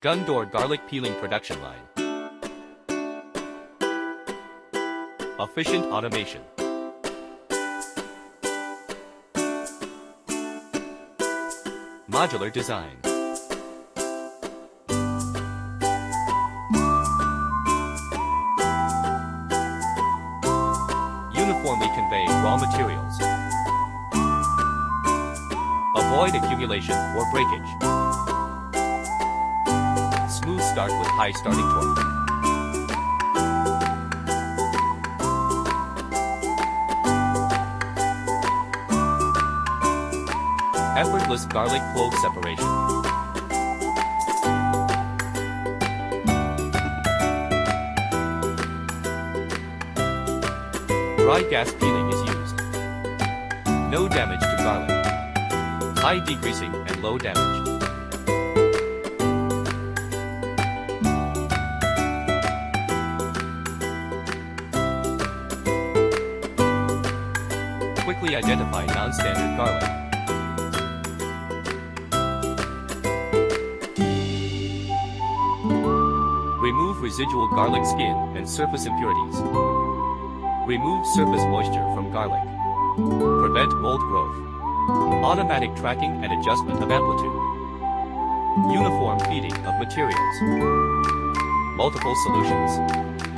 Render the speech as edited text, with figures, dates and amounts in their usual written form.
Gondor garlic peeling production line. Efficient automation. Modular design. Uniformly convey raw materials. Avoid accumulation or breakage. Smooth start with high starting torque. Effortless garlic clove separation. Dry gas peeling is used. No damage to garlic. High degreasing and low damage. Quickly identify non-standard garlic. Remove residual garlic skin and surface impurities. Remove surface moisture from garlic. Prevent mold growth. Automatic tracking and adjustment of amplitude. Uniform feeding of materials. Multiple solutions.